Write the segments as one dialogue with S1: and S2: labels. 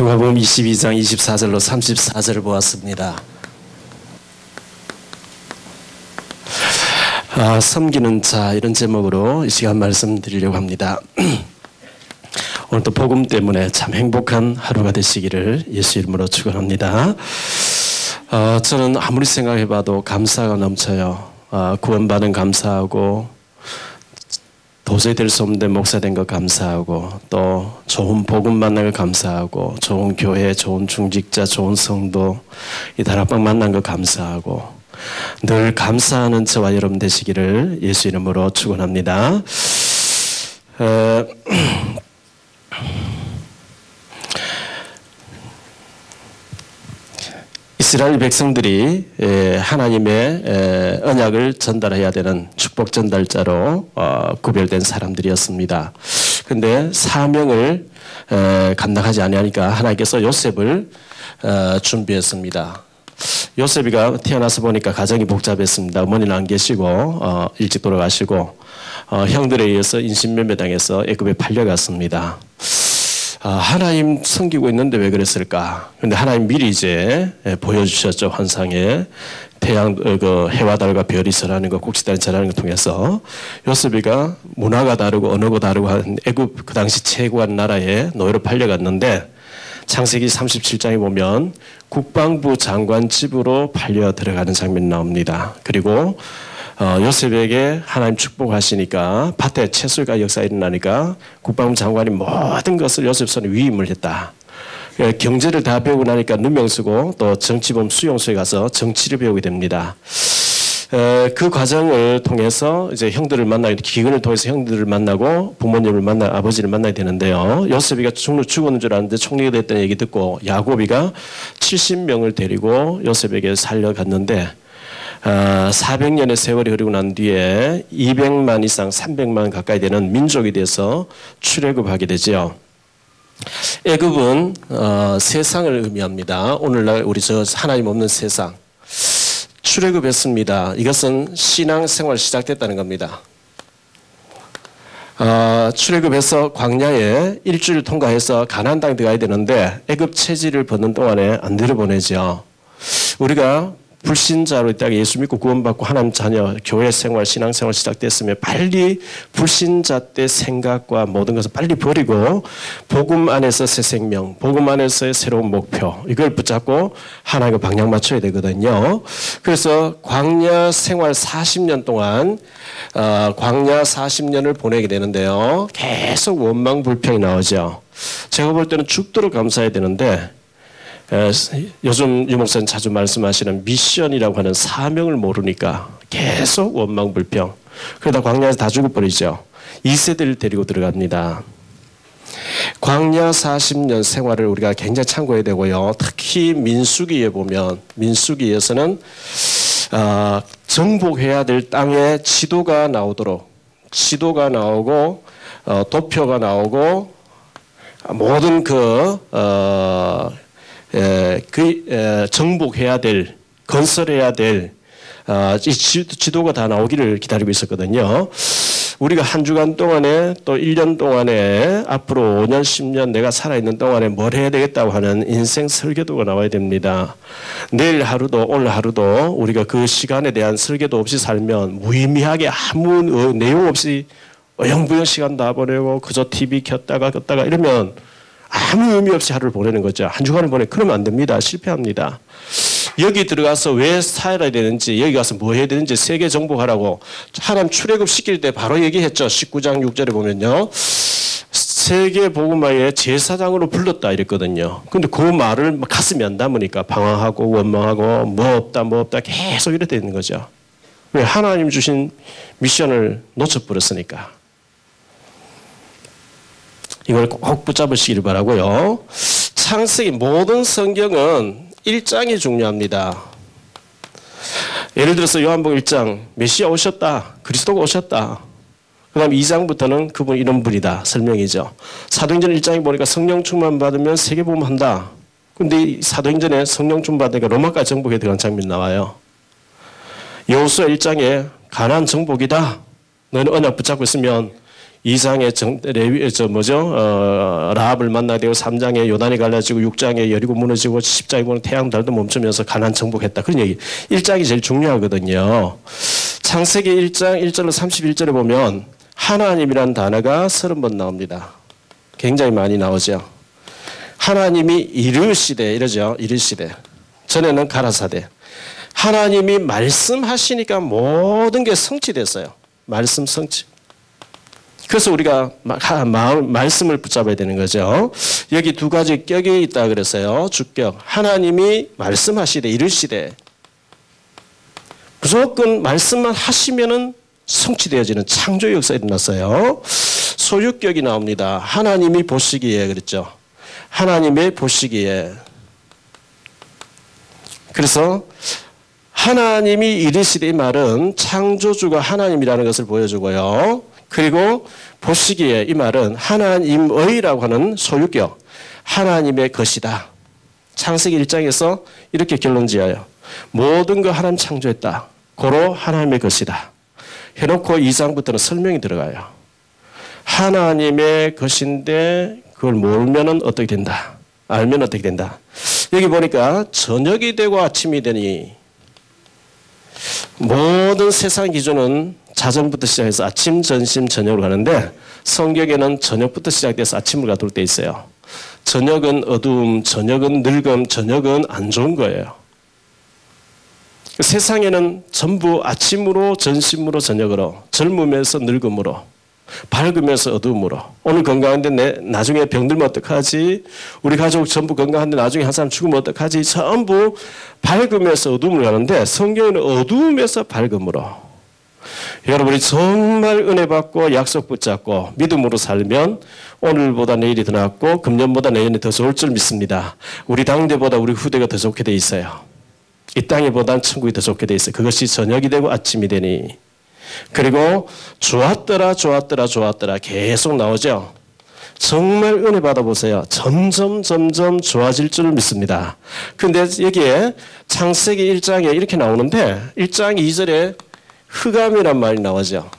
S1: 누가복음 22장 24절로 34절을 보았습니다. 섬기는 자, 이런 제목으로 이 시간 말씀드리려고 합니다. 오늘도 복음 때문에 참 행복한 하루가 되시기를 예수 이름으로 축원합니다. 저는 아무리 생각해봐도 감사가 넘쳐요. 구원받은 감사하고 도저히 될 수 없는데 목사된 거 감사하고, 또 좋은 복음 만난 거 감사하고, 좋은 교회, 좋은 중직자, 좋은 성도, 이 다락방 만난 거 감사하고, 늘 감사하는 저와 여러분 되시기를 예수 이름으로 축원합니다. 이스라엘 백성들이 하나님의 언약을 전달해야 되는 축복 전달자로 구별된 사람들이었습니다. 그런데 사명을 감당하지 않으니까 하나님께서 요셉을 준비했습니다. 요셉이가 태어나서 보니까 가정이 복잡했습니다. 어머니는 안 계시고 일찍 돌아가시고 형들에 의해서 인신매매당해서 애굽에 팔려갔습니다. 하나님 섬기고 있는데 왜 그랬을까? 근데 하나님 미리 이제 보여주셨죠. 환상에 태양, 해와 달과 별이 절하는 것, 국시달이 절하는 것 통해서 요셉이가 문화가 다르고 언어가 다르고 한 애굽 그 당시 최고한 나라에 노예로 팔려갔는데, 창세기 37장에 보면 국방부 장관 집으로 팔려 들어가는 장면이 나옵니다. 그리고 요셉에게 하나님 축복하시니까 밭에 채술과 역사가 일어나니까 국방부 장관이 모든 것을 요셉 손에 위임을 했다. 경제를 다 배우고 나니까 누명 쓰고 또 정치범 수용소에 가서 정치를 배우게 됩니다. 그 과정을 통해서 이제 형들을 만나게, 기근을 통해서 형들을 만나고 부모님을 만나, 아버지를 만나게 되는데요. 요셉이가 죽었는 줄 알았는데 총리가 됐다는 얘기 듣고 야곱이가 70명을 데리고 요셉에게 살려갔는데, 400년의 세월이 흐르고 난 뒤에 200만 이상 300만 가까이 되는 민족이 돼서 출애굽하게 되죠. 애굽은 세상을 의미합니다. 오늘날 우리 저 하나님 없는 세상. 출애굽했습니다. 이것은 신앙생활 시작됐다는 겁니다. 출애굽해서 광야에 일주일 통과해서 가나안 땅에 들어가야 되는데 애굽 체질을 벗는 동안에 안 들여보내죠. 우리가 불신자로 이 땅에 예수 믿고 구원받고 하나님 자녀, 교회 생활, 신앙생활 시작됐으면 빨리 불신자 때 생각과 모든 것을 빨리 버리고 복음 안에서 새 생명, 복음 안에서의 새로운 목표, 이걸 붙잡고 하나님과 방향 맞춰야 되거든요. 그래서 광야 생활 40년 동안 광야 40년을 보내게 되는데요. 계속 원망 불평이 나오죠. 제가 볼 때는 죽도록 감사해야 되는데, 요즘 유 목사님 자주 말씀하시는 미션이라고 하는 사명을 모르니까 계속 원망 불평. 그러다 광야에서 다 죽어버리죠. 2세대를 데리고 들어갑니다. 광야 40년 생활을 우리가 굉장히 참고해야 되고요. 특히 민수기에 보면, 민수기에서는 정복해야 될 땅의 지도가 나오도록, 지도가 나오고 도표가 나오고 모든 정복해야 될, 건설해야 될 이 지도가 다 나오기를 기다리고 있었거든요. 우리가 한 주간 동안에 또 1년 동안에 앞으로 5년, 10년 내가 살아있는 동안에 뭘 해야 되겠다고 하는 인생 설계도가 나와야 됩니다. 내일 하루도 오늘 하루도 우리가 그 시간에 대한 설계도 없이 살면 무의미하게 아무 내용 없이 어영부영 시간 다 보내고 그저 TV 켰다가 껐다가 이러면 아무 의미 없이 하루를 보내는 거죠. 한 주간을 그러면 안 됩니다. 실패합니다. 여기 들어가서 왜 살아야 되는지, 여기 가서 뭐 해야 되는지 세계 정복하라고 하나님 출애굽 시킬 때 바로 얘기했죠. 19장 6절에 보면요. 세계 복음화의 제사장으로 불렀다 이랬거든요. 근데 그 말을 가슴에 안 담으니까 방황하고 원망하고 뭐 없다 계속 이래 되는 거죠. 왜? 하나님 주신 미션을 놓쳐버렸으니까. 이걸 꼭 붙잡으시기를 바라고요. 창세기 모든 성경은 1장이 중요합니다. 예를 들어서 요한복음 1장 메시아 오셨다, 그리스도가 오셨다. 그 다음 2장부터는 그분 이런 분이다 설명이죠. 사도행전 1장에 보니까 성령 충만 받으면 세계복음 한다. 근데 사도행전에 성령 충만 받으니까 로마까지 정복에 들어간 장면이 나와요. 여호수아 1장에 가나안 정복이다. 너는 언약 붙잡고 있으면 2장에 라합을 만나게 되고 3장에 요단이 갈라지고 6장에 여리고 무너지고 10장에 보면 태양 달도 멈추면서 가나안 정복했다. 그런 얘기. 1장이 제일 중요하거든요. 창세기 1장 1절로 31절에 보면 하나님이라는 단어가 30번 나옵니다. 굉장히 많이 나오죠. 하나님이 이르시되 이러죠. 이르시되. 전에는 가라사대. 하나님이 말씀하시니까 모든 게 성취됐어요. 말씀 성취. 그래서 우리가 말씀을 붙잡아야 되는 거죠. 여기 두 가지 격이 있다 그랬어요. 주격. 하나님이 말씀하시되 이르시되. 무조건 말씀만 하시면은 성취되어지는 창조 역사가 일어났어요. 소유격이 나옵니다. 하나님이 보시기에 그랬죠. 하나님의 보시기에. 그래서 하나님이 이르시되 이 말은 창조주가 하나님이라는 것을 보여주고요. 그리고 보시기에 이 말은 하나님의라고 하는 소유격, 하나님의 것이다. 창세기 1장에서 이렇게 결론 지어요. 모든 거 하나님 창조했다. 고로 하나님의 것이다. 해놓고 2장부터는 설명이 들어가요. 하나님의 것인데 그걸 모르면 어떻게 된다. 알면 어떻게 된다. 여기 보니까 저녁이 되고 아침이 되니 모든 세상 기준은 자정부터 시작해서 아침, 점심, 저녁으로 가는데 성경에는 저녁부터 시작돼서 아침으로 가도록 돼 있어요. 저녁은 어두움, 저녁은 늙음, 저녁은 안 좋은 거예요. 세상에는 전부 아침으로, 전심으로, 저녁으로, 젊음에서 늙음으로, 밝으면서 어두움으로. 오늘 건강한데 나중에 병들면 어떡하지? 우리 가족 전부 건강한데 나중에 한 사람 죽으면 어떡하지? 전부 밝으면서 어두움으로 가는데 성경에는 어두움에서 밝음으로. 여러분이 정말 은혜 받고 약속 붙잡고 믿음으로 살면 오늘보다 내일이 더 낫고 금년보다 내년이 더 좋을 줄 믿습니다. 우리 당대보다 우리 후대가 더 좋게 돼 있어요. 이 땅에보다는 천국이 더 좋게 돼 있어요. 그것이 저녁이 되고 아침이 되니. 그리고 좋았더라 좋았더라 좋았더라 계속 나오죠. 정말 은혜 받아보세요. 점점 좋아질 줄 믿습니다. 그런데 여기에 창세기 1장에 이렇게 나오는데 1장 2절에 흑암이란 말이 나오죠.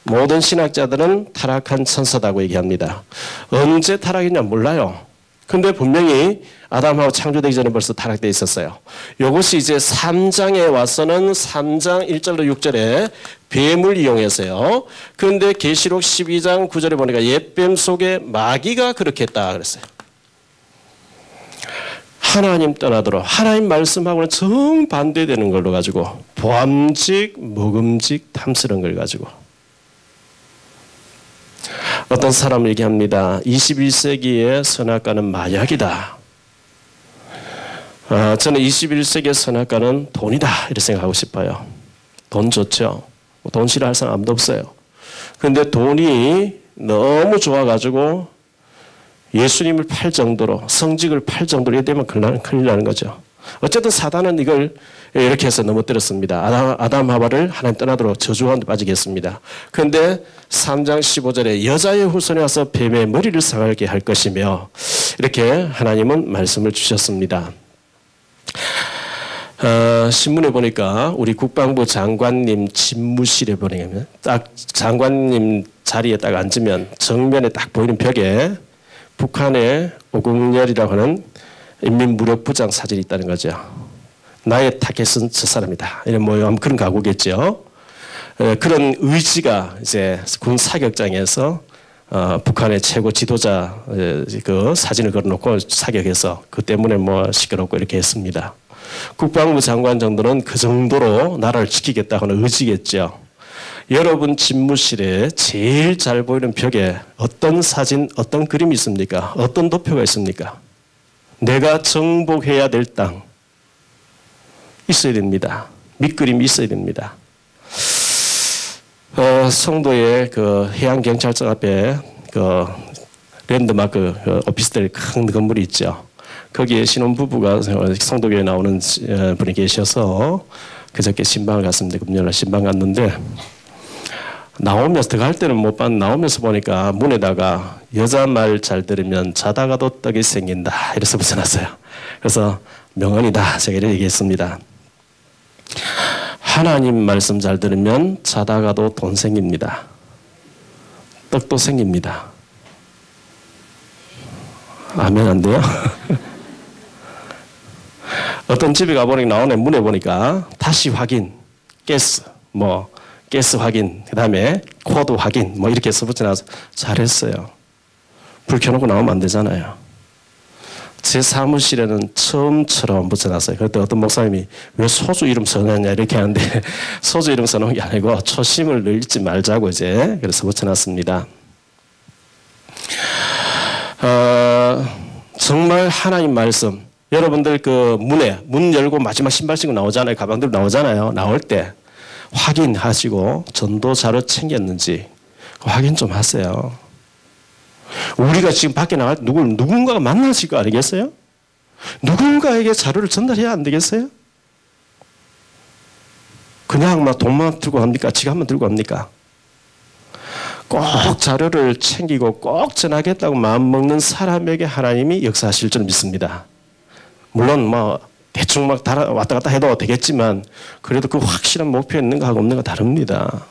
S1: 모든 신학자들은 타락한 천사다고 얘기합니다. 언제 타락했냐 몰라요. 근데 분명히 아담하고 창조되기 전에 벌써 타락되어 있었어요. 이것이 이제 3장에 와서는 3장 1절로 6절에 뱀을 이용해서요. 그런데 계시록 12장 9절에 보니까 옛뱀 속에 마귀가 그렇게 했다 그랬어요. 하나님 떠나도록 하나님 말씀하고는 정반대되는 걸로 가지고 보암직, 먹음직, 탐스러운 걸 가지고 어떤 사람을 얘기합니다. 21세기의 선악과는 마약이다. 저는 21세기의 선악과는 돈이다 이렇게 생각하고 싶어요. 돈 좋죠. 돈 싫어할 사람 아무도 없어요. 그런데 돈이 너무 좋아가지고 예수님을 팔 정도로 성직을 팔 정도로 이래 되면 큰일 나는 거죠. 어쨌든 사단은 이걸 이렇게 해서 넘어뜨렸습니다. 아담 하와를 하나님 떠나도록 저주 가운데 빠지게 했습니다. 그런데 3장 15절에 여자의 후손이 와서 뱀의 머리를 상하게 할 것이며 이렇게 하나님은 말씀을 주셨습니다. 신문에 보니까 우리 국방부 장관님 집무실에 보내면 딱 장관님 자리에 딱 앉으면 정면에 딱 보이는 벽에 북한의 오공렬이라고 하는 인민무력부장 사진이 있다는 거죠. 나의 타겟은 저 사람이다. 이런 뭐 그런 각오겠죠. 그런 의지가 이제 군 사격장에서 북한의 최고 지도자 그 사진을 걸어놓고 사격해서 그 때문에 뭐 시끄럽고 이렇게 했습니다. 국방부 장관 정도는 그 정도로 나라를 지키겠다고는 의지겠죠. 여러분 집무실에 제일 잘 보이는 벽에 어떤 사진, 어떤 그림이 있습니까? 어떤 도표가 있습니까? 내가 정복해야 될 땅 있어야 됩니다. 밑그림이 있어야 됩니다. 송도의 그 해양경찰청 앞에 그 랜드마크 그 오피스텔 큰 건물이 있죠. 거기에 신혼부부가 송도교에 나오는 분이 계셔서 그저께 신방을 갔습니다. 금요일날 신방 갔는데 나오면서 들어갈 때는 못 봤는데 나오면서 보니까 문에다가 여자 말 잘 들으면 자다가도 떡이 생긴다 이래서 붙여놨어요. 그래서 명언이다 제가 이렇게 얘기했습니다. 하나님 말씀 잘 들으면 자다가도 돈 생깁니다. 떡도 생깁니다. 아멘 안 돼요? 어떤 집에 가보니까 나오네 문에 보니까 다시 확인, 가스, 가스 확인, 그 다음에 코드 확인, 이렇게 해서 붙여놔서 잘했어요. 불 켜놓고 나오면 안 되잖아요. 제 사무실에는 처음처럼 붙여놨어요. 그때 어떤 목사님이 왜 소주 이름 써놨냐 이렇게 하는데 소주 이름 써놓은 게 아니고 초심을 잃지 말자고 이제 그래서 붙여놨습니다. 정말 하나님 말씀, 여러분들 그 문 열고 마지막 신발 신고 나오잖아요. 가방 들고 나오잖아요. 나올 때 확인하시고 전도 자료 챙겼는지 확인 좀 하세요. 우리가 지금 밖에 나갈 때 누군가가 만나실 거 아니겠어요? 누군가에게 자료를 전달해야 안 되겠어요? 그냥 돈만 들고 갑니까? 지갑만 들고 갑니까? 꼭 자료를 챙기고 꼭 전하겠다고 마음먹는 사람에게 하나님이 역사하실 줄 믿습니다. 물론 대충 왔다 갔다 해도 되겠지만 그래도 그 확실한 목표 있는 거하고 없는 거 다릅니다.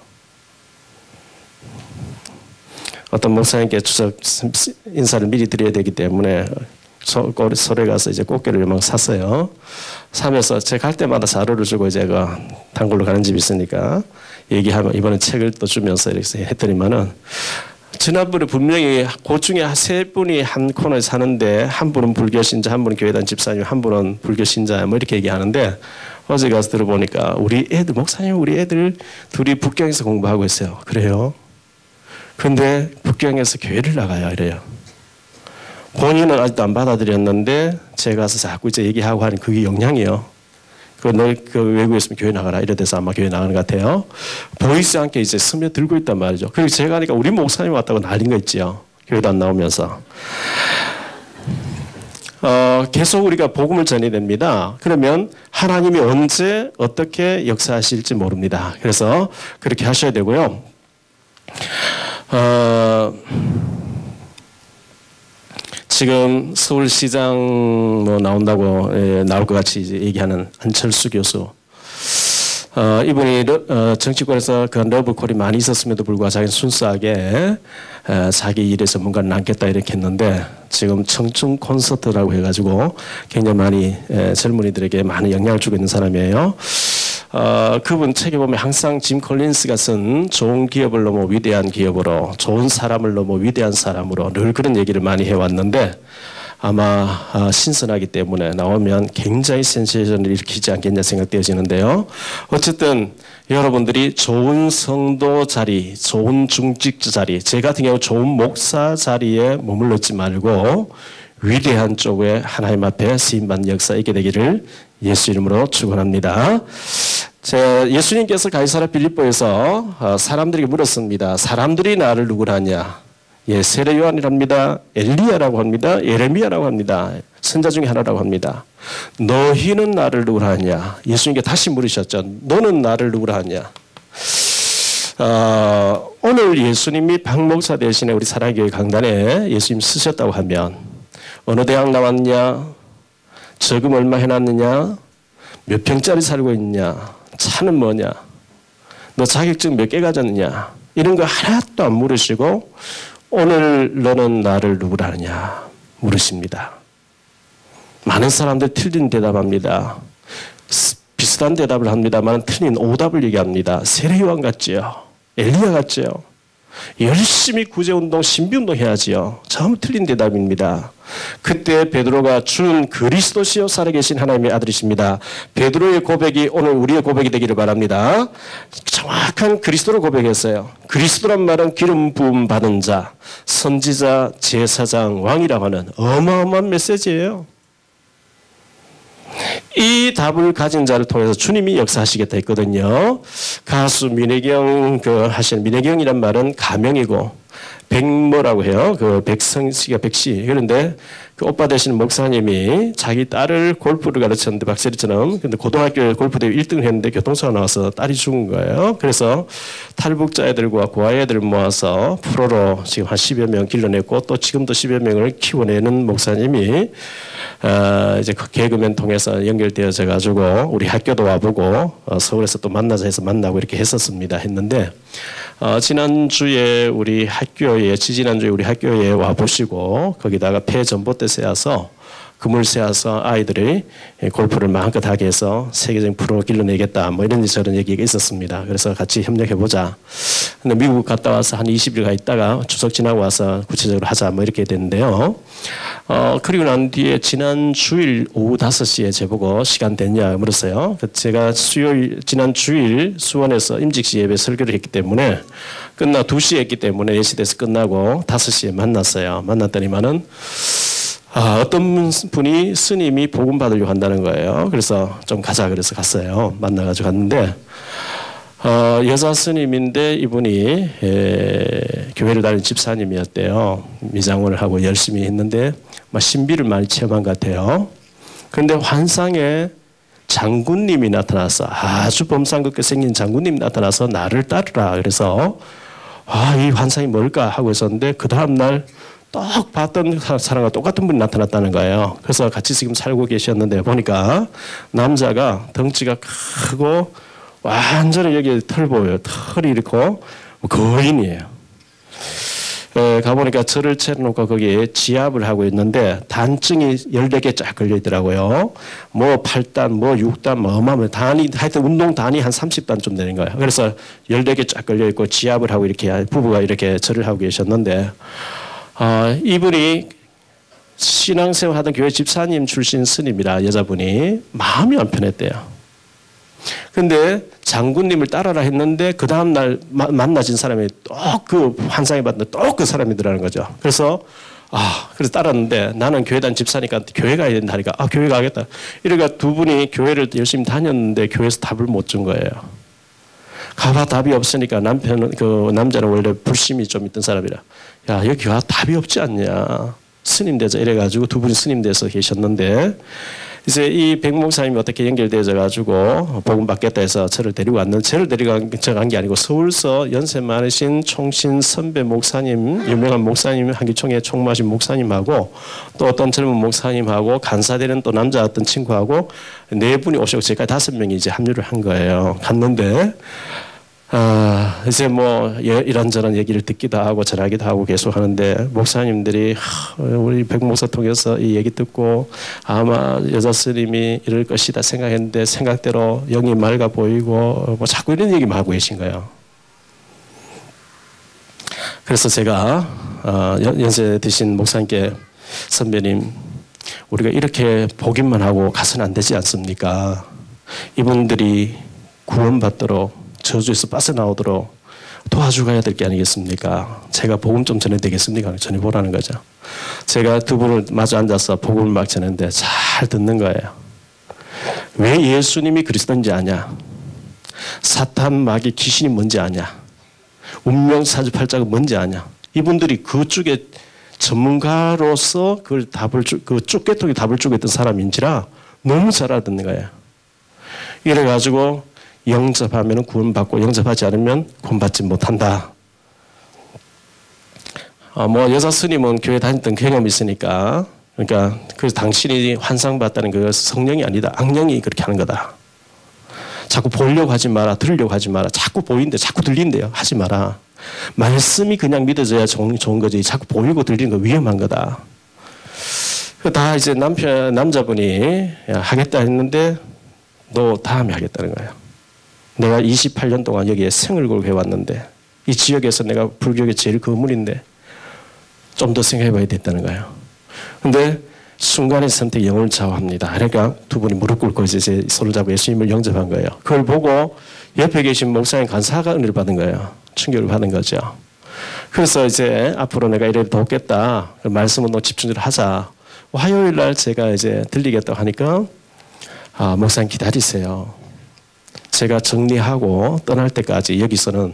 S1: 어떤 목사님께 추석 인사를 미리 드려야 되기 때문에 설에 가서 이제 꽃게를 막 샀어요. 사면서 제가 갈 때마다 자료를 주고 제가 단골로 가는 집이 있으니까 얘기하면 이번에 책을 또 주면서 이렇게 했더니만은 지난번에 분명히 그 중에 세 분이 한 코너에 사는데 한 분은 불교신자, 한 분은 교회단 집사님, 한 분은 불교신자 이렇게 얘기하는데 어제 가서 들어보니까 우리 애들 둘이 북경에서 공부하고 있어요. 그래요? 그런데 북경에서 교회를 나가요. 이래요. 본인은 아직도 안 받아들였는데 제가 가서 자꾸 이제 얘기하고 하는 그게 영향이에요. 너 외국에 있으면 교회 나가라. 이래 돼서 아마 교회 나가는 것 같아요. 보이지 않게 이제 스며들고 있단 말이죠. 그리고 제가 하니까 우리 목사님 왔다고 난린 거 있지요. 교회도 안 나오면서. 계속 우리가 복음을 전해야 됩니다. 그러면 하나님이 언제 어떻게 역사하실지 모릅니다. 그래서 그렇게 하셔야 되고요. 지금 서울시장 나온다고 나올 것 같이 이제 얘기하는 안철수 교수. 이분이 정치권에서 그 러브콜이 많이 있었음에도 불구하고 자기는 순수하게 자기 일에 전문가를 남겠다 이렇게 했는데 지금 청춘 콘서트라고 해가지고 굉장히 많이 젊은이들에게 많은 영향을 주고 있는 사람이에요. 그분 책에 보면 항상 짐 콜린스가 쓴 좋은 기업을 너무 위대한 기업으로 좋은 사람을 너무 위대한 사람으로 늘 그런 얘기를 많이 해왔는데 아마 신선하기 때문에 나오면 굉장히 센세이션을 일으키지 않겠냐 생각되어지는데요. 어쨌든 여러분들이 좋은 성도 자리, 좋은 중직자 자리, 제 같은 경우 좋은 목사 자리에 머물러 있지 말고 위대한 쪽에 하나님 앞에 쓰임받는 역사 있게 되기를 예수 이름으로 축원합니다. 예수님께서 가이사랴 빌립보에서 사람들에게 물었습니다. 사람들이 나를 누구라 하냐? 세례 요한이랍니다. 엘리야라고 합니다. 예레미야라고 합니다. 선자 중에 하나라고 합니다. 너희는 나를 누구라 하냐? 예수님께 다시 물으셨죠. 너는 나를 누구라 하냐? 오늘 예수님이 박 목사 대신에 우리 사랑교회 강단에 예수님 쓰셨다고 하면 어느 대학 나왔냐? 저금 얼마 해놨느냐? 몇 평짜리 살고 있냐? 차는 뭐냐? 너 자격증 몇 개 가졌느냐? 이런 거 하나도 안 물으시고 오늘 너는 나를 누구라 하냐? 물으십니다. 많은 사람들 틀린 대답합니다. 비슷한 대답을 합니다만 틀린 오답을 얘기합니다. 세례 요한 같지요? 엘리야 같지요? 열심히 구제운동, 신비운동 해야지요. 전부 틀린 대답입니다. 그때 베드로가 주는 그리스도시요 살아계신 하나님의 아들이십니다. 베드로의 고백이 오늘 우리의 고백이 되기를 바랍니다. 정확한 그리스도를 고백했어요. 그리스도란 말은 기름 부음 받은 자, 선지자, 제사장, 왕이라고 하는 어마어마한 메시지예요. 이 답을 가진 자를 통해서 주님이 역사하시겠다 했거든요. 가수 민혜경 하시는 민혜경이란 말은 가명이고 백모라고 해요. 백성씨가 백씨. 그런데 그 오빠 되시는 목사님이 자기 딸을 골프를 가르쳤는데 박세리처럼 근데 고등학교 골프대회 1등을 했는데 교통사고 나와서 딸이 죽은 거예요. 그래서 탈북자 애들과 고아 애들을 모아서 프로로 지금 한 10여 명 길러냈고 또 지금도 10여 명을 키워내는 목사님이 이제 그 개그맨 통해서 연결되어져 가지고 우리 학교도 와보고 서울에서 또 만나자 해서 만나고 이렇게 했었습니다. 했는데 지난주에 우리 학교에, 지지난주에 우리 학교에 와 보시고 거기다가 폐 전봇대 세워서 그물 세워서 아이들이 골프를 마음껏 하게 해서 세계적인 프로로 길러내겠다. 뭐 이런 저런 얘기가 있었습니다. 그래서 같이 협력해보자. 근데 미국 갔다 와서 한 20일 가 있다가 추석 지나고 와서 구체적으로 하자. 뭐 이렇게 됐는데요. 그리고 난 뒤에 지난 주일 오후 5시에 제보고 시간 됐냐 물었어요. 제가 지난 주일 수원에서 임직시 예배 설교를 했기 때문에 끝나 2시에 했기 때문에 예시돼서 끝나고 5시에 만났어요. 만났더니만은 어떤 분이 스님이 복음 받으려고 한다는 거예요. 그래서 좀 가자 그래서 갔어요. 만나가지고 갔는데 여자 스님인데 이분이 교회를 다니는 집사님이었대요. 미장원을 하고 열심히 했는데 신비를 많이 체험한 것 같아요. 그런데 환상에 장군님이 나타나서 아주 범상긋게 생긴 장군님이 나타나서 나를 따르라. 그래서 이 환상이 뭘까 하고 있었는데 그 다음날 딱 봤던 사람과 똑같은 분이 나타났다는 거예요. 그래서 같이 지금 살고 계셨는데 보니까 남자가 덩치가 크고 완전히 여기 털 보여요. 털이 이렇고 거인이에요. 가보니까 절을 차려놓고 거기에 지압을 하고 있는데 단증이 14개 쫙 걸려있더라고요. 뭐 8단, 뭐 6단, 뭐 어마어마한 단위, 하여튼 운동 단위 한 30단 좀 되는 거예요. 그래서 14개 쫙 걸려있고 지압을 하고 이렇게 부부가 이렇게 절을 하고 계셨는데 이분이 신앙생활 하던 교회 집사님 출신 스님이라 여자분이 마음이 안 편했대요. 근데 장군님을 따라라 했는데 그 다음날 만나진 사람이 또 그 환상에 봤는데 또 그 사람이더라는 거죠. 그래서 그래서 따랐는데 나는 교회 다니는 집사니까 교회 가야 된다 하니까 교회 가겠다. 이러니까 두 분이 교회를 열심히 다녔는데 교회에서 답을 못 준 거예요. 가봐 답이 없으니까 그 남자는 원래 불심이 좀 있던 사람이라 여기 가 답이 없지 않냐. 스님 되자 이래가지고 두 분이 스님 돼서 계셨는데 이제 이 백 목사님이 어떻게 연결되어 가지고 복음 받겠다 해서 저를 데리고 왔는데 저를 데리고 간 게 아니고 서울서 연세 많으신 총신 선배 목사님, 유명한 목사님, 한기총회 총무하신 목사님하고 또 어떤 젊은 목사님하고 간사되는 또 남자 어떤 친구하고 4분이 오시고 제가 5명이 이제 합류를 한 거예요. 갔는데 이제 뭐 이런저런 얘기를 듣기도 하고 전하기도 하고 계속 하는데 목사님들이 우리 백 목사 통해서 이 얘기 듣고 아마 여자 스님이 이럴 것이다 생각했는데 생각대로 영이 맑아 보이고 뭐 자꾸 이런 얘기만 하고 계신 거예요. 그래서 제가 연세 드신 목사님께 선배님 우리가 이렇게 보기만 하고 가서는 안 되지 않습니까? 이분들이 구원받도록 저주에서 빠져나오도록 도와주어야 될 게 아니겠습니까? 제가 복음 좀 전해야 되겠습니까? 전해보라는 거죠. 제가 두 분을 마주 앉아서 복음을 막 전했는데 잘 듣는 거예요. 왜 예수님이 그리스도인지 아냐? 사탄, 마귀, 귀신이 뭔지 아냐? 운명 사주팔자가 뭔지 아냐? 이분들이 그쪽에 전문가로서 그 쭈깨통에 답을 주고 있던 사람인지라 너무 잘 알아듣는 거예요. 이래가지고 영접하면 구원받고 영접하지 않으면 구원받지 못한다. 뭐 여자 스님은 교회 다녔던 경험이 있으니까 그러니까 그래서 당신이 환상봤다는 그 성령이 아니다. 악령이 그렇게 하는 거다. 자꾸 보려고 하지 마라. 들으려고 하지 마라. 자꾸 보이는데 자꾸 들린대요. 하지 마라. 말씀이 그냥 믿어져야 좋은 거지. 자꾸 보이고 들리는 거 위험한 거다. 다 이제 남자분이 하겠다 했는데 너 다음에 하겠다는 거예요. 내가 28년 동안 여기에 생을 걸고 해왔는데 이 지역에서 내가 불교계 제일 거물인데 좀 더 생각해 봐야 됐다는 거예요. 근데 순간의 선택 영혼을 좌우합니다. 그러니까 두 분이 무릎 꿇고 이제 손을 잡고 예수님을 영접한 거예요. 그걸 보고 옆에 계신 목사님 간사가 은혜를 받은 거예요. 충격을 받은 거죠. 그래서 이제 앞으로 내가 이래도 돕겠다. 말씀 운동 집중적으로 하자. 화요일 날 제가 이제 들리겠다고 하니까 목사님 기다리세요. 제가 정리하고 떠날 때까지 여기서는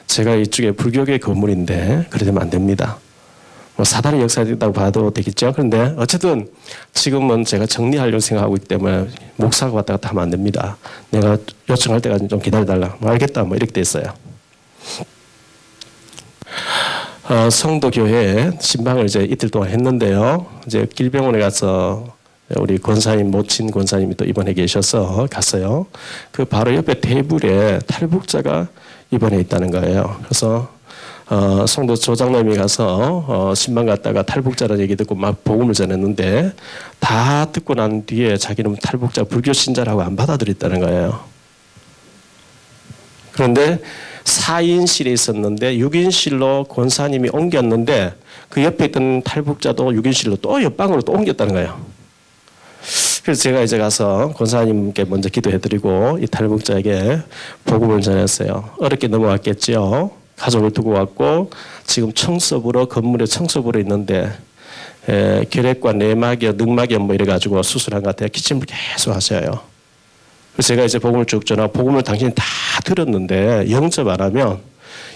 S1: 제가 이쪽에 불교계 건물인데 그래 되면 안 됩니다. 뭐 사단의 역사이라고 봐도 되겠죠. 그런데 어쨌든 지금은 제가 정리하려고 생각하고 있기 때문에 목사가 왔다 갔다 하면 안 됩니다. 내가 요청할 때까지 좀 기다려달라. 뭐 알겠다. 뭐 이렇게 됐어요. 성도교회에 신방을 이제 이틀 동안 했는데요. 이제 길병원에 가서 우리 권사님, 모친 권사님이 또 입원해 계셔서 갔어요. 그 바로 옆에 테이블에 탈북자가 입원해 있다는 거예요. 그래서 송도 조장님이 가서 신방 갔다가 탈북자라는 얘기 듣고 막 복음을 전했는데 다 듣고 난 뒤에 자기는 탈북자 불교 신자라고 안 받아들였다는 거예요. 그런데 4인실에 있었는데 6인실로 권사님이 옮겼는데 그 옆에 있던 탈북자도 6인실로 또 옆방으로 또 옮겼다는 거예요. 그래서 제가 이제 가서 권사님께 먼저 기도해드리고 이 탈북자에게 복음을 전했어요. 어렵게 넘어왔겠죠. 가족을 두고 왔고 지금 청소부로 건물에 청소부로 있는데 결핵과 내막염, 늑막염 뭐 이래가지고 수술한 것 같아요. 기침을 계속 하셔요. 그래서 제가 이제 복음을 쭉 전하 복음을 당신이 다 들었는데 영접 안 하면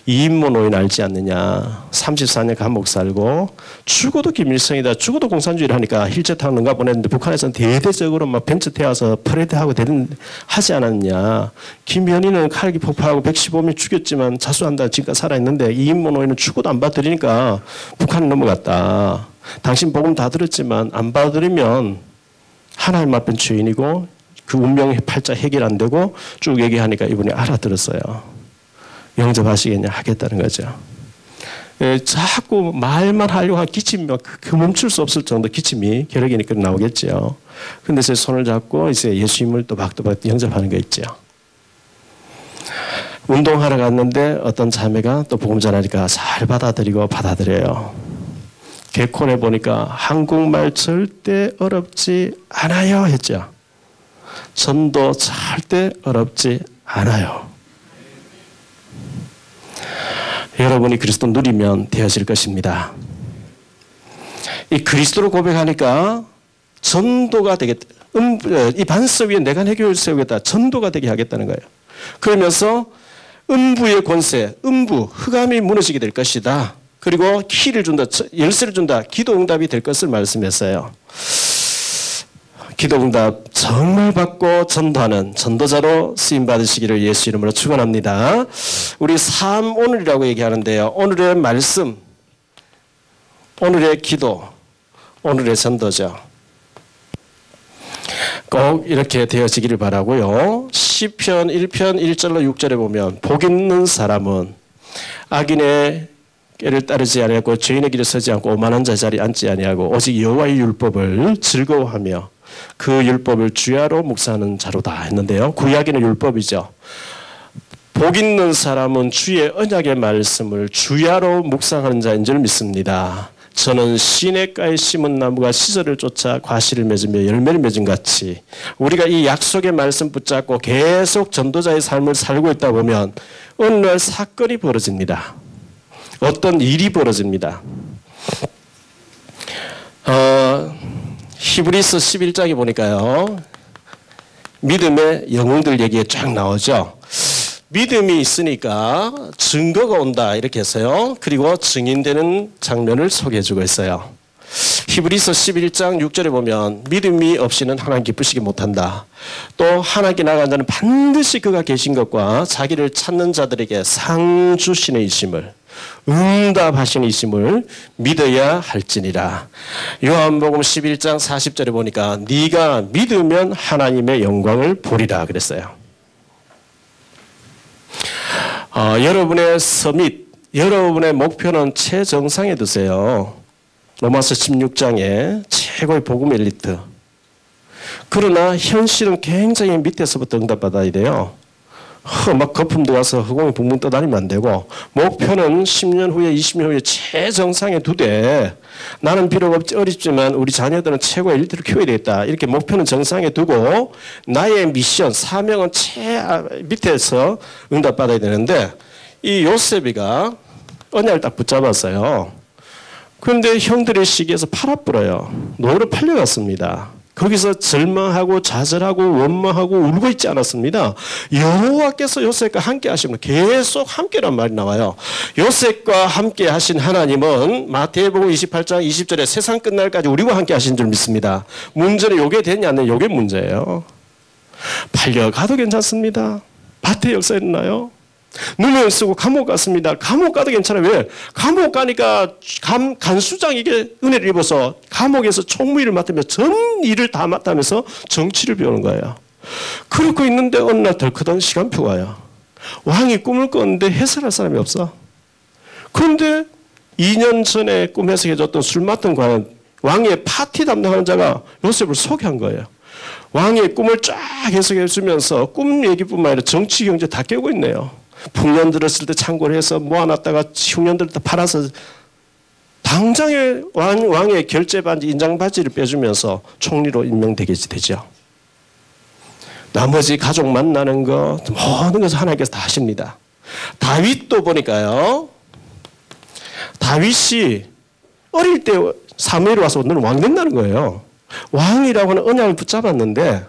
S1: 이인모 노인 알지 않느냐. 34년 감옥 살고 죽어도 김일성이다. 죽어도 공산주의를 하니까 힐제탕 능가 보냈는데 북한에서는 대대적으로 막 벤처 태워서 퍼레이드하고 하지 않았냐. 김현희는 칼기 폭파하고 115명 죽였지만 자수한다. 지금까지 살아있는데 이인모 노인은 죽어도 안 받아들이니까 북한 넘어갔다. 당신 복음 다 들었지만 안 받아들이면 하나님 앞엔 죄인이고 그 운명의 팔자 해결 안 되고 쭉 얘기하니까 이분이 알아들었어요. 영접하시겠냐 하겠다는 거죠. 자꾸 말만 하려고 한 기침이 그 멈출 수 없을 정도 기침이 결핵이니까 나오겠죠. 그런데 제 손을 잡고 이제 예수님을 또박또박 영접하는 거 있죠. 운동하러 갔는데 어떤 자매가 또 복음 전하니까 잘 받아들여요. 개콘에 보니까 한국말 절대 어렵지 않아요 했죠. 전도 절대 어렵지 않아요. 여러분이 그리스도 누리면 되어질 것입니다. 이 그리스도를 고백하니까 전도가 되겠다. 이 반석 위에 내가 내 교회를 세우겠다. 전도가 되게 하겠다는 거예요. 그러면서 음부의 권세, 음부, 흑암이 무너지게 될 것이다. 그리고 키를 준다, 열쇠를 준다. 기도 응답이 될 것을 말씀했어요. 기도 응답 정말 받고 전도하는 전도자로 쓰임 받으시기를 예수 이름으로 축원합니다. 우리 삶 오늘이라고 얘기하는데요. 오늘의 말씀, 오늘의 기도, 오늘의 전도죠. 꼭 이렇게 되어지기를 바라고요. 시편 1편 1절로 6절에 보면 복 있는 사람은 악인의 깨를 따르지 아니하고 죄인의 길에 서지 않고 오만한 자 자리에 앉지 아니하고 오직 여호와의 율법을 즐거워하며 그 율법을 주야로 묵상하는 자로다 했는데요. 구약에는 율법이죠. 복 있는 사람은 주의 언약의 말씀을 주야로 묵상하는 자인 줄 믿습니다. 저는 시냇가에 심은 나무가 시절을 쫓아 과실을 맺으며 열매를 맺은 같이 우리가 이 약속의 말씀 붙잡고 계속 전도자의 삶을 살고 있다 보면 어느 날 사건이 벌어집니다. 어떤 일이 벌어집니다. 히브리서 11장에 보니까요. 믿음의 영웅들 얘기가 쫙 나오죠. 믿음이 있으니까 증거가 온다 이렇게 해서요. 그리고 증인되는 장면을 소개해주고 있어요. 히브리서 11장 6절에 보면 믿음이 없이는 하나님 기쁘시게 못한다. 또 하나님께 나아간 자는 반드시 그가 계신 것과 자기를 찾는 자들에게 상 주시는 이심을 응답하시는 이심을 믿어야 할지니라. 요한복음 11장 40절에 보니까 네가 믿으면 하나님의 영광을 보리라 그랬어요. 여러분의 서밋, 여러분의 목표는 최정상에 두세요. 로마서 16장에 최고의 복음 엘리트. 그러나 현실은 굉장히 밑에서부터 응답받아야 돼요. 막 거품도 와서 허공에 붕붕 떠다니면 안 되고 목표는 10년 후에 20년 후에 최정상에 두되 나는 비록 어렵지만 우리 자녀들은 최고의 엘리트를 키워야 되겠다. 이렇게 목표는 정상에 두고 나의 미션, 사명은 밑에서 응답받아야 되는데 이 요셉이가 언약을 딱 붙잡았어요. 그런데 형들의 시기에서 팔아버려요. 노예로 팔려갔습니다. 거기서 절망하고 좌절하고 원망하고 울고 있지 않았습니다. 여호와께서 요셉과 함께 하시면 계속 함께란 말이 나와요. 요셉과 함께 하신 하나님은 마태복음 28장 20절에 세상 끝날까지 우리와 함께 하신 줄 믿습니다. 문제는 요게 되냐 안 되냐 요게 문제예요. 팔려가도 괜찮습니다. 밭에 역사 일어나요. 누명 쓰고 감옥 갔습니다. 감옥 가도 괜찮아요. 왜? 감옥 가니까 간수장에게 은혜를 입어서 감옥에서 총무일을 맡으며 전 일을 다 맡으면서 정치를 배우는 거예요. 그러고 있는데 어느 날 덜커덩 시간표가 와요. 왕이 꿈을 꿨는데 해설할 사람이 없어. 그런데 2년 전에 꿈 해석해줬던 술 맡은 관원, 왕의 파티 담당하는 자가 요셉을 소개한 거예요. 왕의 꿈을 쫙 해석해 주면서 꿈 얘기뿐만 아니라 정치, 경제 다 깨고 있네요. 풍년 들었을 때 참고를 해서 모아놨다가 흉년 들을 때 팔아서 당장에 왕의 결제 반지, 인장 바지를 빼주면서 총리로 임명되게 되죠. 나머지 가족 만나는 거 모든 것을 하나님께서 다 하십니다. 다윗도 보니까요. 다윗이 어릴 때 사무엘이 와서 너는 왕 된다는 거예요. 왕이라고 하는 언약을 붙잡았는데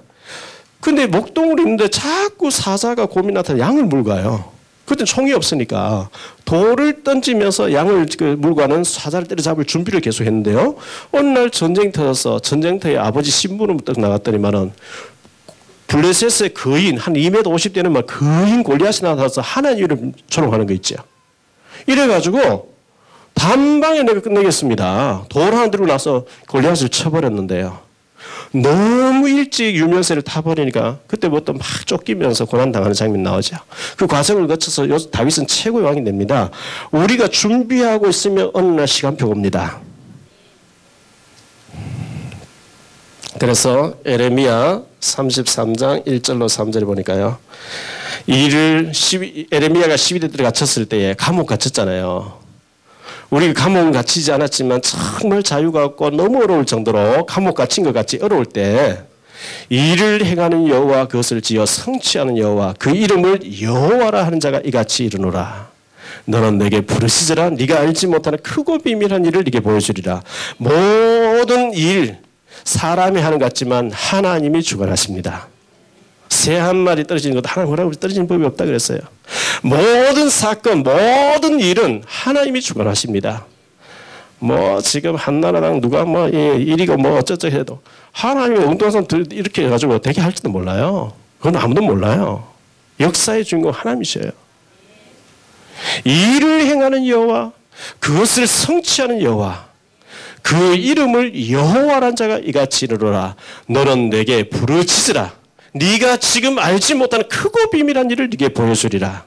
S1: 근데 목동으로 있는데 자꾸 사자가 곰이 나타나 양을 물고 가요. 그때 총이 없으니까 돌을 던지면서 양을 물고 가는 사자를 때려잡을 준비를 계속 했는데요. 어느 날 전쟁이 터져서 전쟁터에 아버지 신부는 딱 나갔더니만은 블레셋의 거인 한 2m 50 되는 막 거인 골리앗이 나타나서 하나님을 조롱하는 거 있죠. 이래가지고 단방에 내가 끝내겠습니다. 돌 하나 들고 나서 골리앗을 쳐버렸는데요. 너무 일찍 유명세를 타버리니까 그때부터 막 쫓기면서 고난당하는 장면이 나오죠. 그 과정을 거쳐서 다윗은 최고의 왕이 됩니다. 우리가 준비하고 있으면 어느 날 시간표가 옵니다. 그래서 에레미야 33장 1절로 3절에 보니까요. 에레미야가 12대 때 갇혔을 때에 감옥 갇혔잖아요. 우리 감옥은 갇히지 않았지만 정말 자유가 없고 너무 어려울 정도로 감옥 갇힌 것 같이 어려울 때 일을 행하는 여호와 그것을 지어 성취하는 여호와 그 이름을 여호와라 하는 자가 이같이 이르노라. 너는 내게 부르시더라. 네가 알지 못하는 크고 비밀한 일을 네게 보여주리라. 모든 일 사람이 하는 것 같지만 하나님이 주관하십니다. 새 한 마리 떨어지는 것도 하나님 허락으로 떨어지는 법이 없다 그랬어요. 모든 사건, 모든 일은 하나님이 주관하십니다. 뭐 지금 한나라당 누가 뭐 일이고 뭐 어쩌고 해도 하나님이 엉뚱한 사람 이렇게 해가지고 되게 할지도 몰라요. 그건 아무도 몰라요. 역사의 주인공 하나님이셔요. 일을 행하는 여호와, 그것을 성취하는 여호와, 그 이름을 여호와란 자가 이같이 이르노라. 너는 내게 부르짖으라. 네가 지금 알지 못하는 크고 비밀한 일을 네게 보여주리라.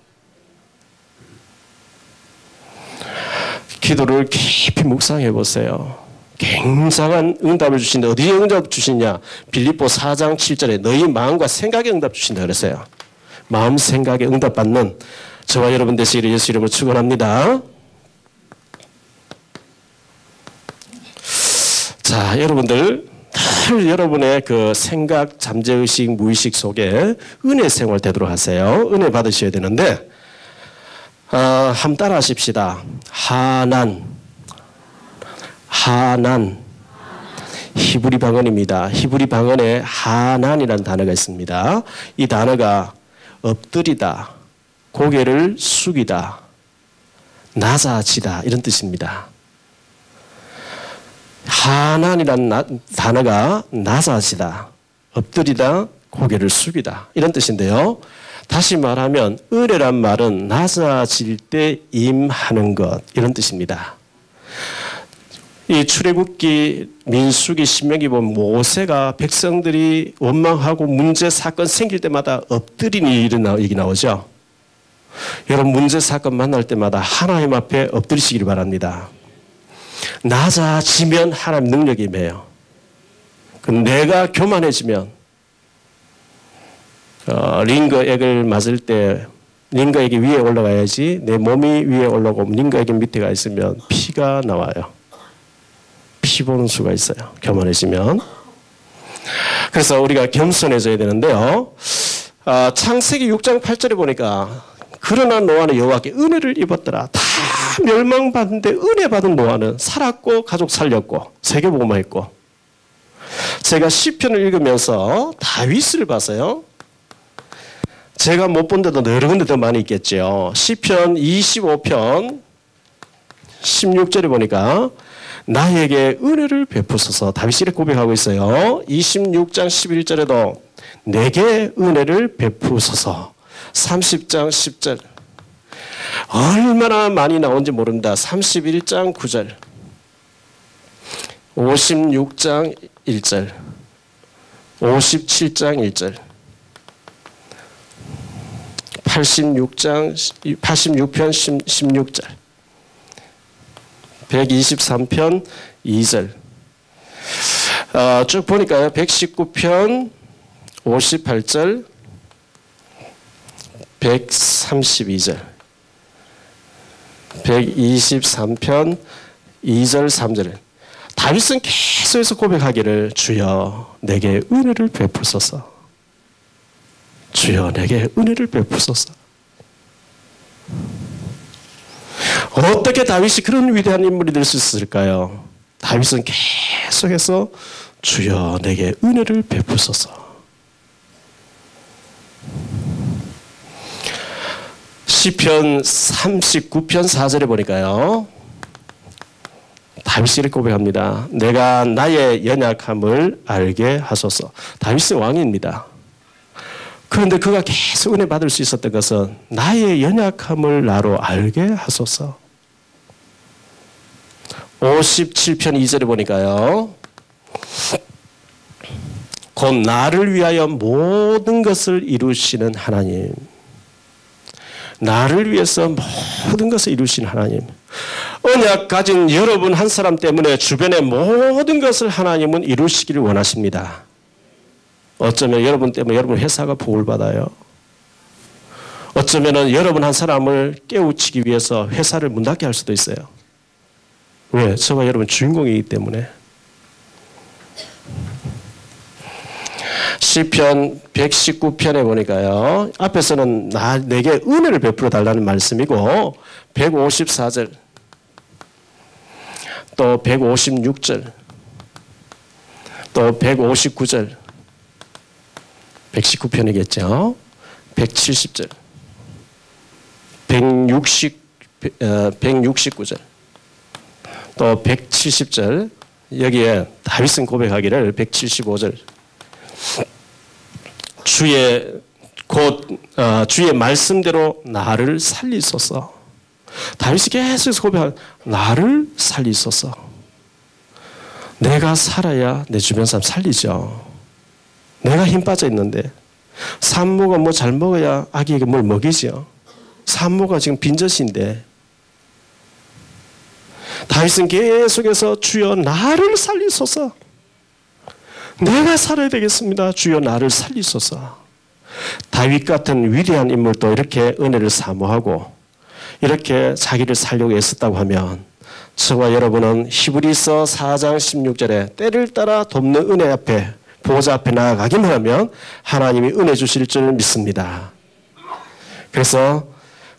S1: 기도를 깊이 묵상해 보세요. 굉장한 응답을 주신다. 어디에 응답 주시냐? 빌립보 4장 7절에 너희 마음과 생각에 응답 주신다 그랬어요. 마음 생각에 응답받는 저와 여러분 되시기를 예수 이름으로 축원합니다. 자, 여러분들 늘 여러분의 그 생각, 잠재의식, 무의식 속에 은혜 생활 되도록 하세요. 은혜 받으셔야 되는데 한번 따라 하십시다. 하난 히브리 방언입니다. 히브리 방언에 하난이라는 단어가 있습니다. 이 단어가 엎드리다, 고개를 숙이다, 낮아지다 이런 뜻입니다. 하난이라는 단어가 낮아지다, 엎드리다, 고개를 숙이다 이런 뜻인데요. 다시 말하면 은혜란 말은 낮아질 때 임하는 것 이런 뜻입니다. 이 출애굽기, 민수기, 신명기 보면 모세가 백성들이 원망하고 문제, 사건 생길 때마다 엎드리는 얘기 나오죠. 여러분 문제, 사건 만날 때마다 하나님 앞에 엎드리시길 바랍니다. 낮아지면 하나님 능력이 임해요. 내가 교만해지면 링거액을 맞을 때 링거액이 위에 올라가야지 내 몸이 위에 올라오고 링거액이 밑에 가 있으면 피가 나와요. 피 보는 수가 있어요. 교만해지면. 그래서 우리가 겸손해져야 되는데요. 창세기 6장 8절에 보니까 그러나 노아는 여호와께 은혜를 입었더라. 다 멸망받는데 은혜 받은 노아는 살았고 가족 살렸고 세계복음화 했고. 제가 시편을 읽으면서 다윗을 봤어요. 제가 못 본 데도 여러 군데 더 많이 있겠죠. 시편 25편 16절에 보니까 나에게 은혜를 베푸소서. 다윗이 이렇게 고백하고 있어요. 26장 11절에도 내게 은혜를 베푸소서. 30장 10절 얼마나 많이 나온지 모른다. 31장 9절 56장 1절 57장 1절 86편 16절, 123편 2절. 쭉 보니까요. 119편 58절, 132절, 123편 2절, 3절. 다윗은 계속해서 고백하기를 주여 내게 은혜를 베푸소서. 주여 내게 은혜를 베푸소서. 어떻게 다윗이 그런 위대한 인물이 될 수 있을까요? 다윗은 계속해서 주여 내게 은혜를 베푸소서. 시편 39편 4절에 보니까요. 다윗이 이렇게 고백합니다. 내가 나의 연약함을 알게 하소서. 다윗은 왕입니다. 그런데 그가 계속 은혜 받을 수 있었던 것은 나의 연약함을 나로 알게 하소서. 57편 2절에 보니까요. 곧 나를 위하여 모든 것을 이루시는 하나님. 나를 위해서 모든 것을 이루시는 하나님. 언약 가진 여러분 한 사람 때문에 주변의 모든 것을 하나님은 이루시기를 원하십니다. 어쩌면 여러분 때문에 여러분 회사가 복을 받아요. 어쩌면 여러분 한 사람을 깨우치기 위해서 회사를 문 닫게 할 수도 있어요. 왜? 저와 여러분 주인공이기 때문에. 시편 119편에 보니까요. 앞에서는 내게 은혜를 베풀어 달라는 말씀이고 154절 또 156절 또 159절 119편이겠죠. 170절 169절 또 170절 여기에 다윗은 고백하기를 175절 주의 말씀대로 나를 살리소서. 다윗이 계속해서 고백한 나를 살리소서. 내가 살아야 내 주변 사람 살리죠. 내가 힘 빠져 있는데 산모가 뭐 잘 먹어야 아기에게 뭘 먹이죠. 산모가 지금 빈젖인데 다윗은 계속해서 주여 나를 살리소서. 내가 살아야 되겠습니다. 주여 나를 살리소서. 다윗 같은 위대한 인물도 이렇게 은혜를 사모하고 이렇게 자기를 살려고 애썼다고 하면 저와 여러분은 히브리서 4장 16절에 때를 따라 돕는 은혜 앞에 보호자 앞에 나아가기만 하면 하나님이 은혜 주실 줄 믿습니다. 그래서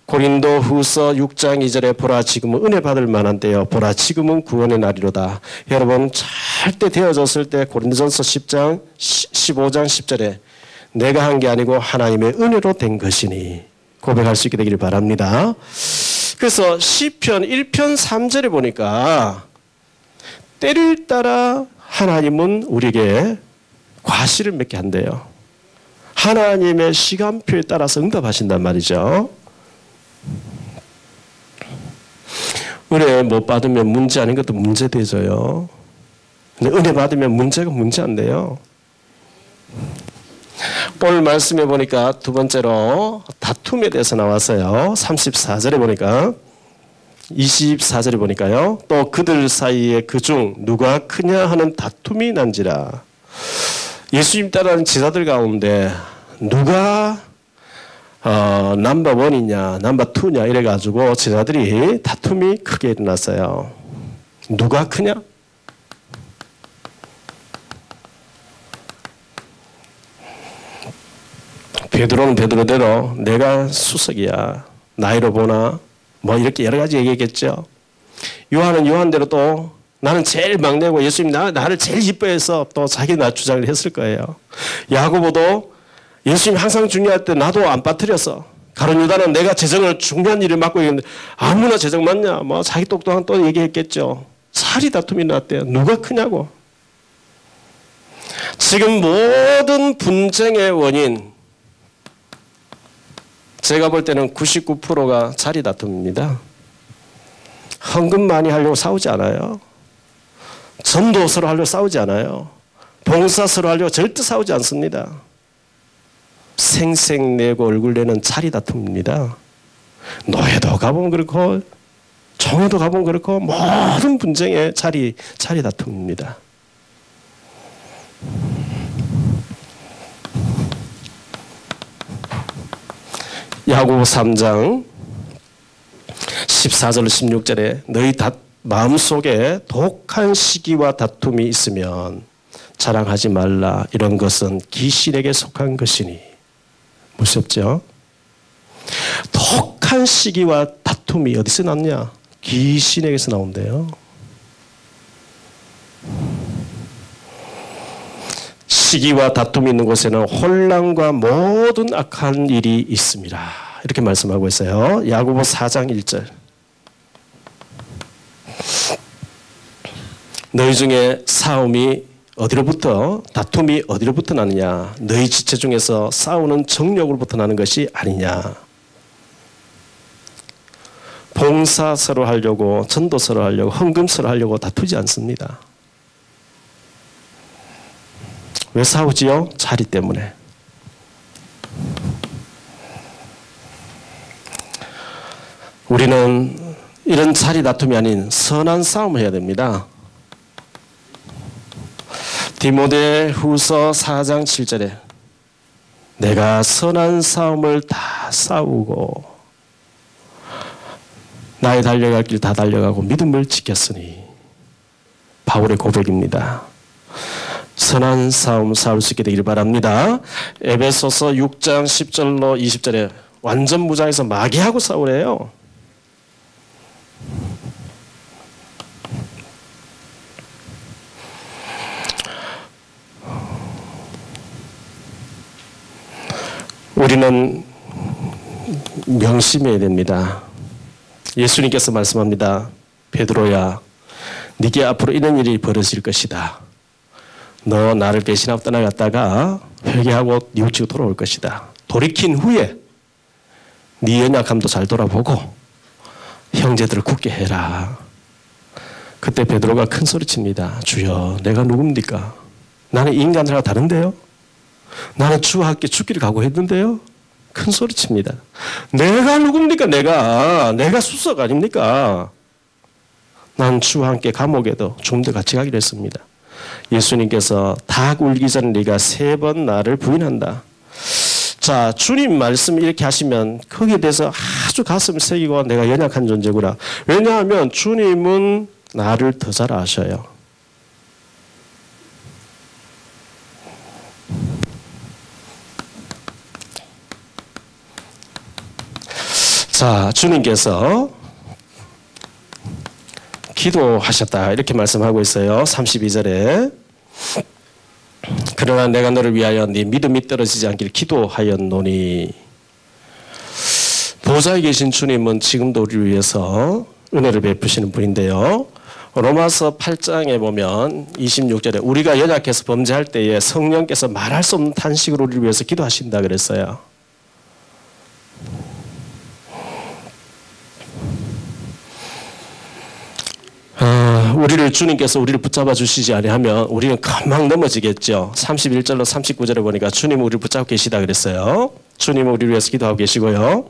S1: 고린도 후서 6장 2절에 보라 지금은 은혜 받을 만한 때요 보라 지금은 구원의 날이로다. 여러분 절대 되어졌을 때 고린도전서 10장 15장 10절에 내가 한 게 아니고 하나님의 은혜로 된 것이니 고백할 수 있게 되기를 바랍니다. 그래서 시편 1편 3절에 보니까 때를 따라 하나님은 우리에게 과실을 맺게 한대요. 하나님의 시간표에 따라서 응답하신단 말이죠. 은혜 못 받으면 문제 아닌 것도 문제 되져요. 근데 은혜 받으면 문제가 문제 안 돼요. 오늘 말씀해 보니까 두 번째로 다툼에 대해서 나왔어요. 34절에 보니까 24절에 보니까요. 또 그들 사이에 그중 누가 크냐 하는 다툼이 난지라. 예수님 따르는 제자들 가운데 누가 넘버 원이냐 넘버 투냐 이래가지고 제자들이 다툼이 크게 일어났어요. 누가 크냐? 베드로는 베드로대로 내가 수석이야. 나이로 보나 뭐 이렇게 여러 가지 얘기했겠죠. 요한은 요한대로 또 나는 제일 막내고 예수님 나를 제일 이뻐해서 또 자기 나 주장을 했을 거예요. 야고보도 예수님 항상 중요할 때 나도 안 빠뜨렸어. 가룟 유다는 내가 재정을 중요한 일을 맡고 있는데 아무나 재정 맡냐 뭐 자기 똑똑한 또 얘기했겠죠. 살이 다툼이 났대요. 누가 크냐고. 지금 모든 분쟁의 원인 제가 볼 때는 99%가 자리 다툼입니다. 헌금 많이 하려고 싸우지 않아요. 전도 서로 하려고 싸우지 않아요. 봉사 서로 하려고 절대 싸우지 않습니다. 생색 내고 얼굴 내는 자리 다툼입니다. 노예도 가보면 그렇고 종에도 가보면 그렇고 모든 분쟁의 자리 다툼입니다. 야고보 3장 14절 16절에 너희 마음속에 독한 시기와 다툼이 있으면 자랑하지 말라. 이런 것은 귀신에게 속한 것이니. 무섭죠? 독한 시기와 다툼이 어디서 났냐? 귀신에게서 나온대요. 시기와 다툼이 있는 곳에는 혼란과 모든 악한 일이 있습니다. 이렇게 말씀하고 있어요. 야고보 4장 1절. 너희 중에 싸움이 어디로부터 다툼이 어디로부터 나느냐? 너희 지체 중에서 싸우는 정욕으로부터 나는 것이 아니냐? 봉사 서로 하려고 전도 서로 하려고 헌금 서로 하려고 다투지 않습니다. 왜 싸우지요? 자리 때문에. 우리는 이런 자리 다툼이 아닌 선한 싸움을 해야 됩니다. 디모데후서 4장 7절에 내가 선한 싸움을 다 싸우고 나의 달려갈 길 다 달려가고 믿음을 지켰으니. 바울의 고백입니다. 선한 싸움 싸울 수 있게 되기를 바랍니다. 에베소서 6장 10절로 20절에 완전 무장해서 마귀하고 싸우래요. 우리는 명심해야 됩니다. 예수님께서 말씀합니다. 베드로야, 네게 앞으로 이런 일이 벌어질 것이다. 너 나를 배신하고 떠나갔다가 회개하고 뉘우치고 돌아올 것이다. 돌이킨 후에 네 연약함도 잘 돌아보고 형제들을 굳게 해라. 그때 베드로가 큰 소리칩니다. 주여, 내가 누굽니까? 나는 인간들과 다른데요? 나는 주와 함께 죽기를 각오했는데요? 큰 소리칩니다. 내가 누굽니까? 내가 수석 아닙니까? 난 주와 함께 감옥에도 죽음도 같이 가기로 했습니다. 예수님께서 닭 울기 전에 네가 3번 나를 부인한다. 자, 주님 말씀 이렇게 하시면 거기에 대해서 아주 가슴 새기고 내가 연약한 존재구나. 왜냐하면 주님은 나를 더 잘 아셔요. 자, 주님께서 기도하셨다 이렇게 말씀하고 있어요. 32절에 그러나 내가 너를 위하여 네 믿음이 떨어지지 않길 기도하였노니. 보좌에 계신 주님은 지금도 우리를 위해서 은혜를 베푸시는 분인데요. 로마서 8장에 보면 26절에 우리가 연약해서 범죄할 때에 성령께서 말할 수 없는 탄식으로 우리를 위해서 기도하신다 그랬어요. 우리를 주님께서 우리를 붙잡아 주시지 아니하면 우리는 금방 넘어지겠죠. 31절로 39절에 보니까 주님은 우리를 붙잡고 계시다 그랬어요. 주님은 우리를 위해서 기도하고 계시고요.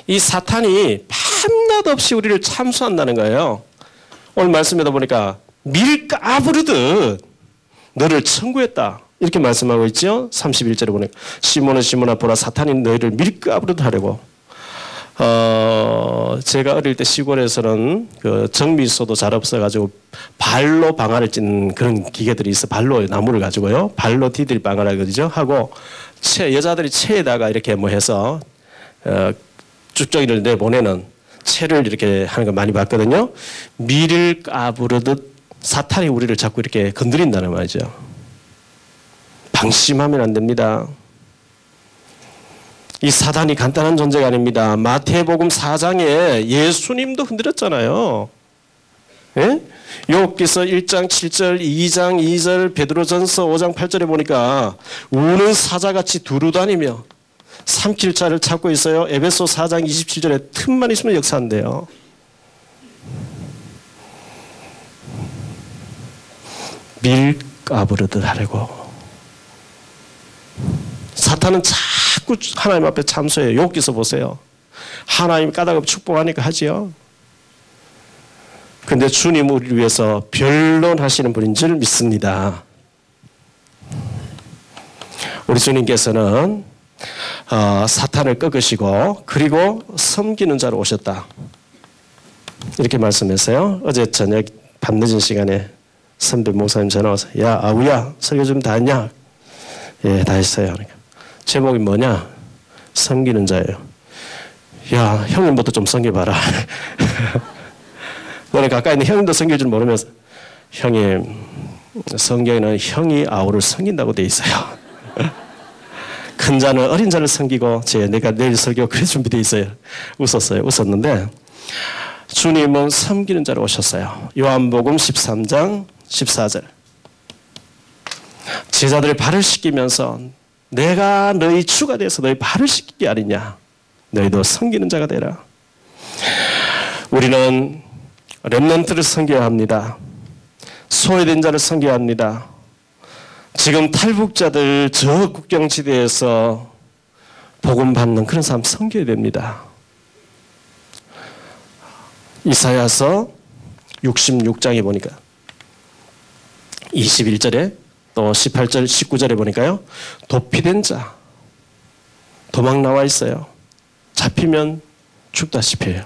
S1: 이 사탄이 밤낮 없이 우리를 참수한다는 거예요. 오늘 말씀에도 보니까 밀 까부르듯 너를 청구했다 이렇게 말씀하고 있죠. 31절에 보니까 시몬아 시몬아 보라 사탄이 너희를 밀 까부르듯 하려고. 제가 어릴 때 시골에서는 그 정미소도 잘 없어가지고 발로 방아를 찢는 그런 기계들이 있어. 발로 나무를 가지고요. 발로 디딜 방아라 그러죠. 하고 여자들이 채에다가 이렇게 뭐 해서 쭉정이를 내보내는 채를 이렇게 하는 거 많이 봤거든요. 밀을 까부르듯 사탄이 우리를 자꾸 이렇게 건드린다는 말이죠. 방심하면 안 됩니다. 이 사단이 간단한 존재가 아닙니다. 마태복음 4장에 예수님도 흔들었잖아요. 예? 욥기서 1장 7절, 2장 2절, 베드로전서 5장 8절에 보니까 우는 사자같이 두루다니며 삼킬 자를 찾고 있어요. 에베소 4장 27절에 틈만 있으면 역사한대요. 밀 까부르듯 하려고. 사탄은 자꾸 하나님 앞에 참소해요. 욥기서 보세요. 하나님 까닭없이 축복하니까 하지요. 그런데 주님 우리를 위해서 변론하시는 분인 줄 믿습니다. 우리 주님께서는 사탄을 꺾으시고 그리고 섬기는 자로 오셨다. 이렇게 말씀했어요. 어제 저녁 밤늦은 시간에 선배 목사님 전화 와서 야 아우야 설교 좀 다 했냐? 예, 다 했어요. 그러니까 제목이 뭐냐? 섬기는 자예요. 야 형님부터 좀 섬겨봐라. 너네 가까이 있는 형님도 섬길 줄 모르면서 형님 성경에는 형이 아우를 섬긴다고 돼 있어요. 큰 자는 어린 자를 섬기고 내가 내일 설교 그래 준비되어 있어요. 웃었는데 주님은 섬기는 자로 오셨어요. 요한복음 13장 14절 제자들의 발을 씻기면서 내가 너희 주가 돼서 너희 발을 씻기게 아니냐. 너희도 섬기는 자가 되라. 우리는 렘넌트를 섬겨야 합니다. 소외된 자를 섬겨야 합니다. 지금 탈북자들 저 국경지대에서 복음 받는 그런 사람 섬겨야 됩니다. 이사야서 66장에 보니까 21절에 또 18절 19절에 보니까요. 도피된 자 도망 나와 있어요. 잡히면 죽다시피 해요.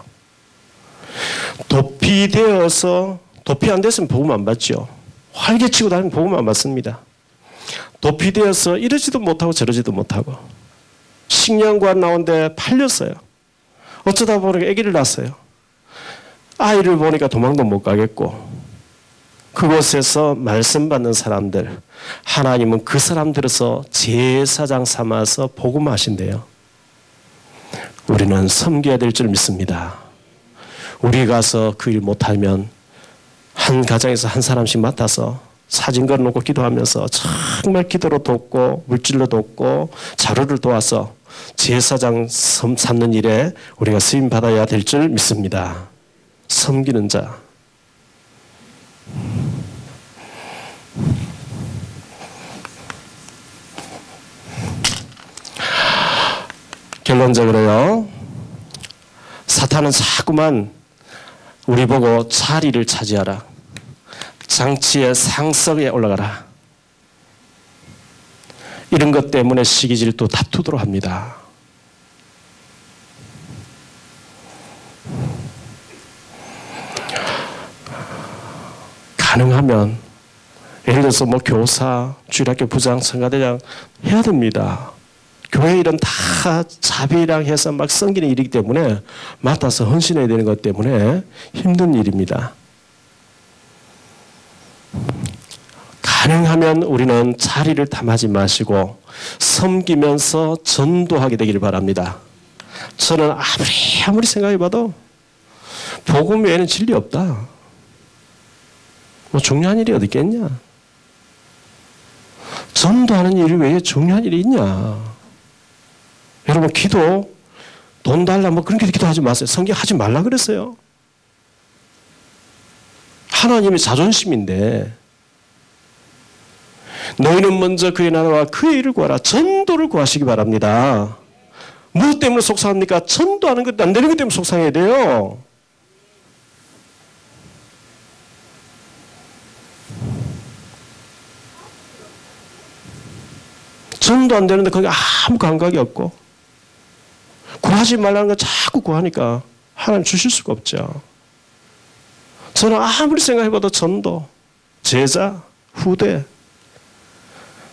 S1: 도피되어서 도피 안 됐으면 복음 안 받죠. 활개치고 다니면 복음 안 받습니다. 도피되어서 이러지도 못하고 저러지도 못하고 식량관 나온데 팔렸어요. 어쩌다 보니까 아기를 낳았어요. 아이를 보니까 도망도 못 가겠고 그곳에서 말씀 받는 사람들 하나님은 그 사람들에서 제사장 삼아서 복음하신대요. 우리는 섬겨야 될 줄 믿습니다. 우리 가서 그 일 못하면 한 가정에서 한 사람씩 맡아서 사진 걸어놓고 기도하면서 정말 기도로 돕고 물질로 돕고 자료를 도와서 제사장 삼는 일에 우리가 쓰임 받아야 될 줄 믿습니다. 섬기는 자. 결론적으로요. 사탄은 자꾸만 우리 보고 자리를 차지하라. 장치의 상석에 올라가라. 이런 것 때문에 시기질도 다투도록 합니다. 가능하면 예를 들어서 교사, 주일학교 부장, 성가대장 해야 됩니다. 교회 일은 다 자비랑 해서 막 섬기는 일이기 때문에 맡아서 헌신해야 되는 것 때문에 힘든 일입니다. 가능하면 우리는 자리를 탐하지 마시고 섬기면서 전도하게 되기를 바랍니다. 저는 아무리 생각해봐도 복음 외에는 진리 없다. 뭐 중요한 일이 어디 있겠냐? 전도하는 일 외에 중요한 일이 있냐? 여러분 기도 돈 달라 뭐 그런 기도하지 마세요. 성경 하지 말라 그랬어요. 하나님의 자존심인데 너희는 먼저 그의 나라와 그의 일을 구하라. 전도를 구하시기 바랍니다. 무엇 때문에 속상합니까? 전도하는 것 안 되는 것 때문에 속상해야 돼요. 전도 안 되는데 거기 아무 감각이 없고 구하지 말라는 거 자꾸 구하니까 하나님 주실 수가 없죠. 저는 아무리 생각해봐도 전도, 제자, 후대,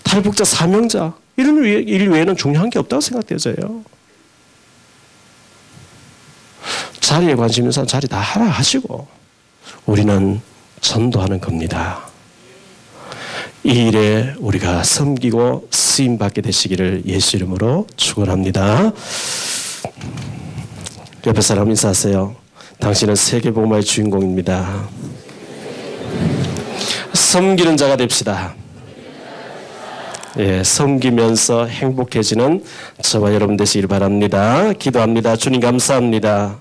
S1: 탈북자, 사명자 이런 일 외에는 중요한 게 없다고 생각되어져요. 자리에 관심 있는 사람 자리 다 하라 하시고 우리는 전도하는 겁니다. 이 일에 우리가 섬기고 쓰임받게 되시기를 예수 이름으로 축원합니다. 옆에 사람 인사하세요. 당신은 세계복음화의 주인공입니다. 섬기는 자가 됩시다. 예, 섬기면서 행복해지는 저와 여러분 되시길 바랍니다. 기도합니다. 주님 감사합니다.